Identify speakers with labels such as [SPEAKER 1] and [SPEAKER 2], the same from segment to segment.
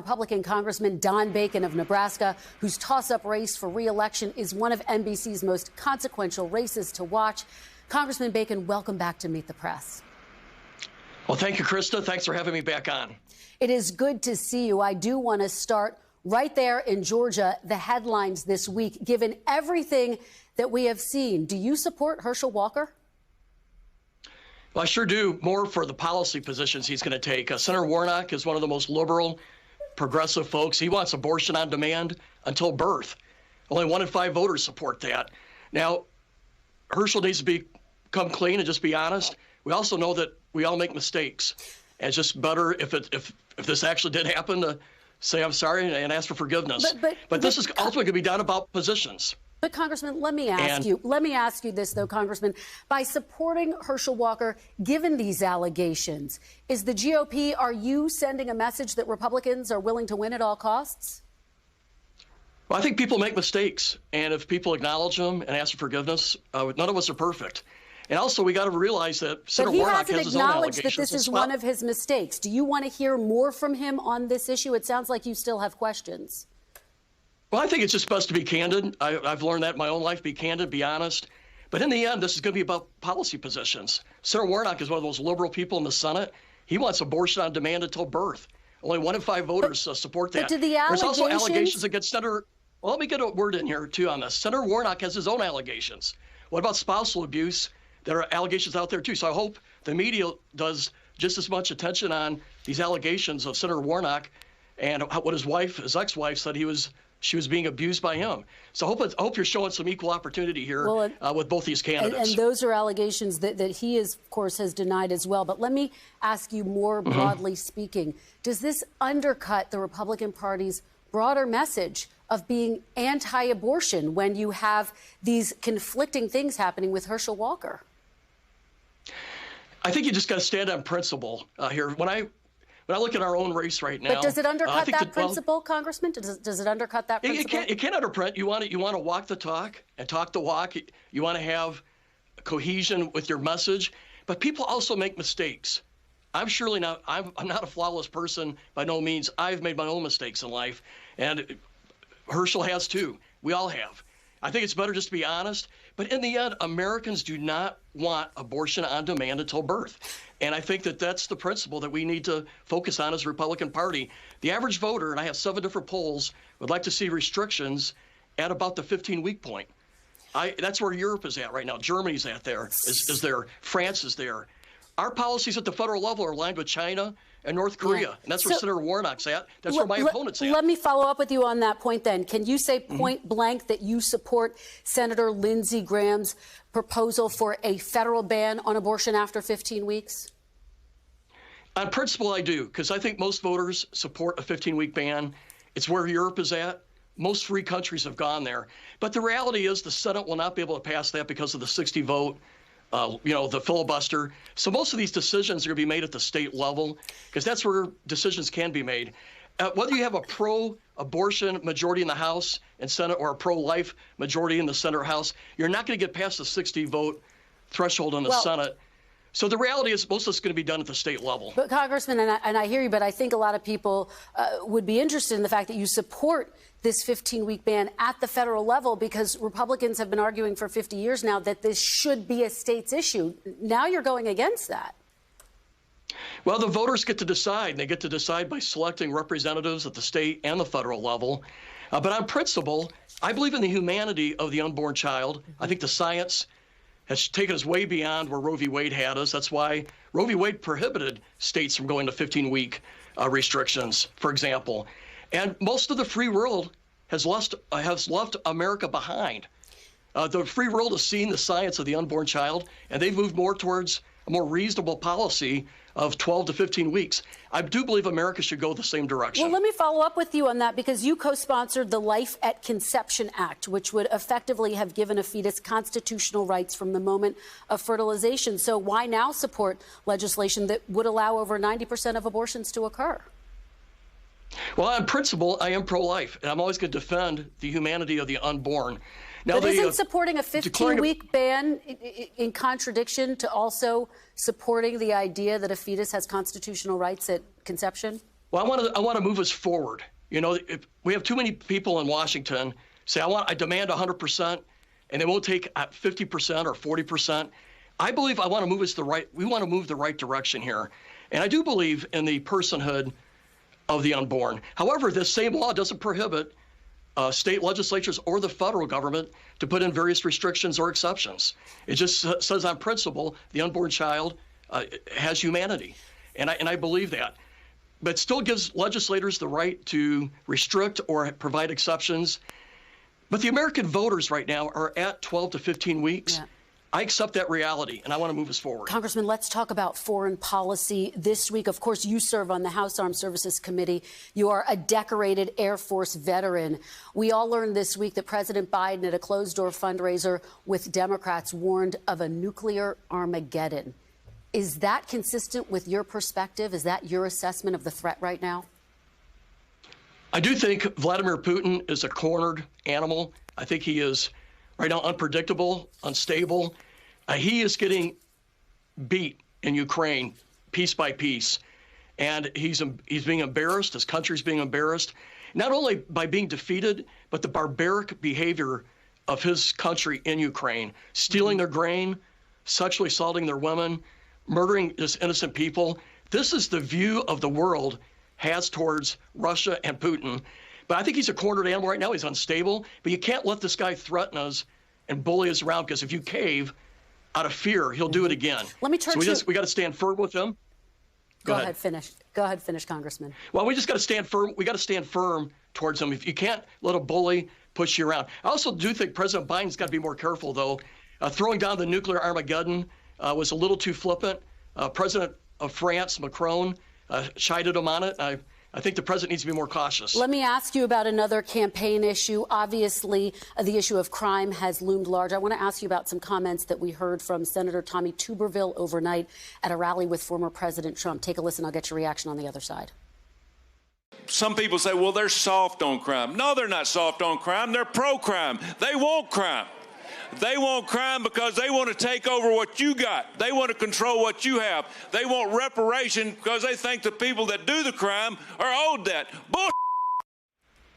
[SPEAKER 1] Republican Congressman Don Bacon of Nebraska, whose toss-up race for re-election is one of NBC's most consequential races to watch. Congressman Bacon, welcome back to Meet the Press.
[SPEAKER 2] Well, thank you, Krista. Thanks for having me back on.
[SPEAKER 1] It is good to see you. I do want to start right there in Georgia, the headlines this week. Given everything that we have seen, do you support Herschel Walker?
[SPEAKER 2] Well, I sure do, more for the policy positions he's going to take. Senator Warnock is one of the most liberal, progressive folks. He wants abortion on demand until birth. Only 1 in 5 voters support that. Now, Herschel needs to become clean and just be honest. We also know that we all make mistakes. And it's just better if this actually did happen to say I'm sorry and ask for forgiveness. But this is ultimately going to be done about positions.
[SPEAKER 1] But Congressman, let me ask you this, though, Congressman. By supporting Herschel Walker, given these allegations, is the GOP, are you sending a message that Republicans are willing to win at all costs?
[SPEAKER 2] Well, I think people make mistakes. And if people acknowledge them and ask for forgiveness, none of us are perfect. And also, we got to realize that Senator Warnock has his own allegations. But he hasn't acknowledged that this is one of his mistakes. Do you want to hear more from him on this issue? It sounds like you still have questions. Well, I think it's just best to be candid. I've learned that in my own life, be candid, be honest. But in the end, this is going to be about policy positions. Senator Warnock is one of those liberal people in the Senate. He wants abortion on demand until birth. Only 1 in 5 voters support that.
[SPEAKER 1] But did the
[SPEAKER 2] There's also allegations against Senator... Well, let me get a word in here, too, on this. Senator Warnock has his own allegations. What about spousal abuse? There are allegations out there, too. So I hope the media does just as much attention on these allegations of Senator Warnock and what his wife, his ex-wife, said she was being abused by him. So I hope you're showing some equal opportunity here with both these candidates.
[SPEAKER 1] And those are allegations that he, of course, has denied as well. But let me ask you more broadly speaking, does this undercut the Republican Party's broader message of being anti-abortion when you have these conflicting things happening with Herschel Walker?
[SPEAKER 2] I think you just got to stand on principle here. When I look at our own race right now,
[SPEAKER 1] but does it undercut that principle, Congressman? Does it undercut that principle?
[SPEAKER 2] It can't undercut. You want to walk the talk and talk the walk. You want to have cohesion with your message, but people also make mistakes. I'm surely not. I'm not a flawless person by no means. I've made my own mistakes in life, and Herschel has too. We all have. I think it's better just to be honest. But in the end, Americans do not want abortion on demand until birth. And I think that that's the principle that we need to focus on as a Republican Party. The average voter, and I have 7 different polls, would like to see restrictions at about the 15-week point. That's where Europe is at right now. Germany's at there, is there. France is there. Our policies at the federal level are aligned with China and North Korea. And that's where Senator Warnock's at. That's where my opponent's at.
[SPEAKER 1] Let me follow up with you on that point then. Can you say point blank that you support Senator Lindsey Graham's proposal for a federal ban on abortion after 15 weeks?
[SPEAKER 2] On principle, I do, because I think most voters support a 15-week ban. It's where Europe is at. Most free countries have gone there. But the reality is the Senate will not be able to pass that because of the 60 vote. The filibuster. So most of these decisions are going to be made at the state level because that's where decisions can be made. Whether you have a pro-abortion majority in the House and Senate or a pro-life majority in the Senate or House, you're not going to get past the 60-vote threshold in the Senate. So the reality is most of it's going to be done at the state level.
[SPEAKER 1] But Congressman, and I hear you, but I think a lot of people would be interested in the fact that you support this 15-week ban at the federal level because Republicans have been arguing for 50 years now that this should be a state's issue. Now you're going against that.
[SPEAKER 2] Well, the voters get to decide. They get to decide by selecting representatives at the state and the federal level. But on principle, I believe in the humanity of the unborn child. I think the science has taken us way beyond where Roe v. Wade had us. That's why Roe v. Wade prohibited states from going to 15-week restrictions, for example. And most of the free world has left America behind. The free world has seen the science of the unborn child, and they've moved more towards a more reasonable policy of 12 to 15 weeks. I do believe America should go the same direction.
[SPEAKER 1] Well, let me follow up with you on that because you co-sponsored the Life at Conception Act, which would effectively have given a fetus constitutional rights from the moment of fertilization. So why now support legislation that would allow over 90% of abortions to occur?
[SPEAKER 2] Well, on principle, I am pro-life, and I'm always going to defend the humanity of the unborn.
[SPEAKER 1] Now, but isn't supporting a 15-week ban in contradiction to also supporting the idea that a fetus has constitutional rights at conception?
[SPEAKER 2] Well, I want to move us forward. You know, if we have too many people in Washington say, I demand 100%, and they won't take 50% or 40%. I believe we want to move the right direction here. And I do believe in the personhood of the unborn. However, this same law doesn't prohibit state legislatures or the federal government to put in various restrictions or exceptions. It just says on principle, the unborn child has humanity. And I believe that. But still gives legislators the right to restrict or provide exceptions. But the American voters right now are at 12 to 15 weeks. Yeah. I accept that reality, and I want to move us forward.
[SPEAKER 1] Congressman, let's talk about foreign policy. This week, of course, you serve on the House Armed Services Committee. You are a decorated Air Force veteran. We all learned this week that President Biden, at a closed-door fundraiser with Democrats, warned of a nuclear Armageddon. Is that consistent with your perspective? Is that your assessment of the threat right now?
[SPEAKER 2] I do think Vladimir Putin is a cornered animal. I think he is right now unpredictable, unstable. He is getting beat in Ukraine piece by piece. And he's being embarrassed. His country's being embarrassed, not only by being defeated, but the barbaric behavior of his country in Ukraine, stealing their grain, sexually assaulting their women, murdering just innocent people. This is the view of the world has towards Russia and Putin. But I think he's a cornered animal right now. He's unstable. But you can't let this guy threaten us and bully us around, because if you cave out of fear, he'll do it again.
[SPEAKER 1] Let me turn to
[SPEAKER 2] we got to stand firm with him.
[SPEAKER 1] Go ahead, finish. Go ahead, finish, Congressman.
[SPEAKER 2] Well, we just got to stand firm. We got to stand firm towards him. If you can't let a bully push you around. I also do think President Biden's got to be more careful, though. Throwing down the nuclear Armageddon was a little too flippant. President of France, Macron, chided him on it. I think the president needs to be more cautious.
[SPEAKER 1] Let me ask you about another campaign issue. Obviously, the issue of crime has loomed large. I want to ask you about some comments that we heard from Senator Tommy Tuberville overnight at a rally with former President Trump. Take a listen. I'll get your reaction on the other side.
[SPEAKER 3] Some people say, well, they're soft on crime. No, they're not soft on crime. They're pro-crime. They want crime. They want crime because they want to take over what you got. They want to control what you have. They want reparation because they think the people that do the crime are owed that. Bull.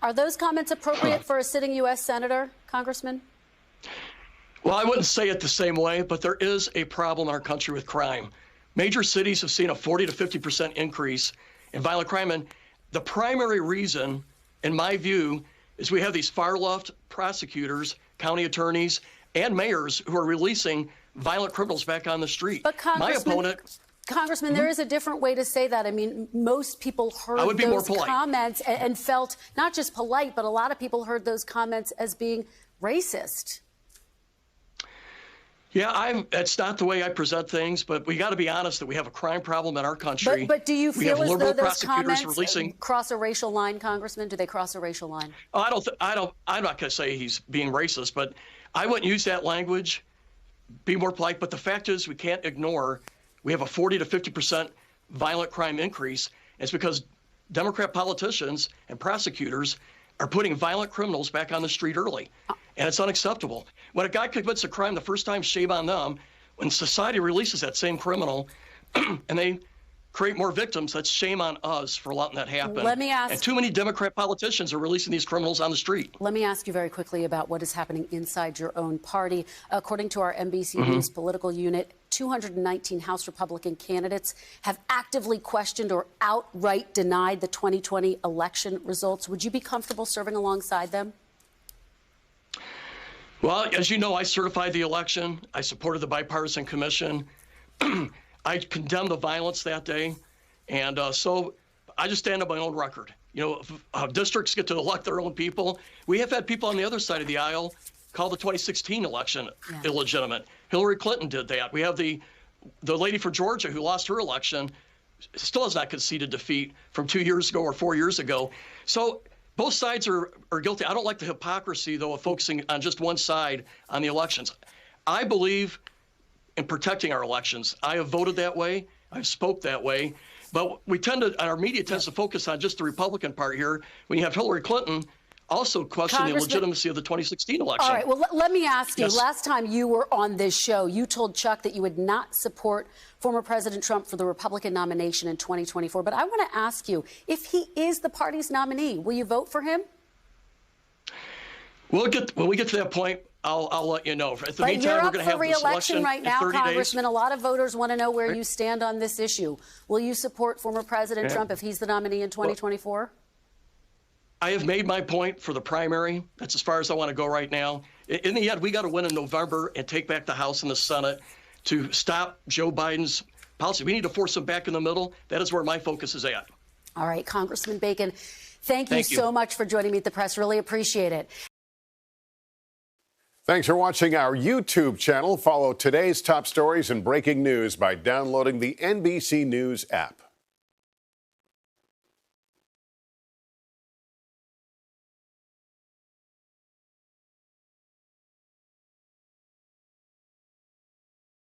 [SPEAKER 1] Are those comments appropriate for a sitting U.S. Senator, Congressman?
[SPEAKER 2] Well, I wouldn't say it the same way, but there is a problem in our country with crime. Major cities have seen a 40 to 50% increase in violent crime. And the primary reason, in my view, is we have these far-left prosecutors, county attorneys, and mayors who are releasing violent criminals back on the street.
[SPEAKER 1] But Congressman, there is a different way to say that. I mean, most people heard those comments and felt not just polite, but a lot of people heard those comments as being racist.
[SPEAKER 2] Yeah, that's not the way I present things, but we got to be honest that we have a crime problem in our country.
[SPEAKER 1] But do you feel as though those comments cross a racial line, Congressman? Do they cross a racial line?
[SPEAKER 2] Oh, I'm not going to say he's being racist, but I wouldn't use that language. Be more polite. But the fact is, we can't ignore we have a 40 to 50% violent crime increase. It's because Democrat politicians and prosecutors are putting violent criminals back on the street early. And it's unacceptable. When a guy commits a crime the first time, shame on them. When society releases that same criminal and they create more victims, that's shame on us for letting that happen.
[SPEAKER 1] Let me ask.
[SPEAKER 2] And too many Democrat politicians are releasing these criminals on the street.
[SPEAKER 1] Let me ask you very quickly about what is happening inside your own party. According to our NBC News political unit, 219 House Republican candidates have actively questioned or outright denied the 2020 election results. Would you be comfortable serving alongside them?
[SPEAKER 2] Well, as you know, I certified the election. I supported the bipartisan commission. I condemned the violence that day. And so I just stand on my own record. You know, districts get to elect their own people. We have had people on the other side of the aisle call the 2016 election illegitimate. Hillary Clinton did that. We have the lady for Georgia who lost her election, still has not conceded defeat from 2 years ago or 4 years ago. So both sides are guilty. I don't like the hypocrisy, though, of focusing on just one side on the elections. I believe in protecting our elections. I have voted that way. I've spoke that way. But we tend to, our media tends to focus on just the Republican part here. When you have Hillary Clinton also question the legitimacy of the 2016 election.
[SPEAKER 1] All right. Well, let me ask you.
[SPEAKER 2] Yes.
[SPEAKER 1] Last time you were on this show, you told Chuck that you would not support former President Trump for the Republican nomination in 2024. But I want to ask you, if he is the party's nominee, will you vote for him?
[SPEAKER 2] When we get to that point, I'll let you know. At the
[SPEAKER 1] But
[SPEAKER 2] meantime,
[SPEAKER 1] you're
[SPEAKER 2] we're
[SPEAKER 1] up
[SPEAKER 2] going to
[SPEAKER 1] for
[SPEAKER 2] have this
[SPEAKER 1] re-election
[SPEAKER 2] election
[SPEAKER 1] right now,
[SPEAKER 2] in 30
[SPEAKER 1] Congressman.
[SPEAKER 2] days.
[SPEAKER 1] A lot of voters want to know where you stand on this issue. Will you support former President Trump if he's the nominee in 2024?
[SPEAKER 2] I have made my point for the primary. That's as far as I want to go right now. In the end, we got to win in November and take back the House and the Senate to stop Joe Biden's policy. We need to force him back in the middle. That is where my focus is at.
[SPEAKER 1] All right, Congressman Bacon, thank you so much for joining Meet the Press. Really appreciate it.
[SPEAKER 4] Thanks for watching our YouTube channel. Follow today's top stories and breaking news by downloading the NBC News app.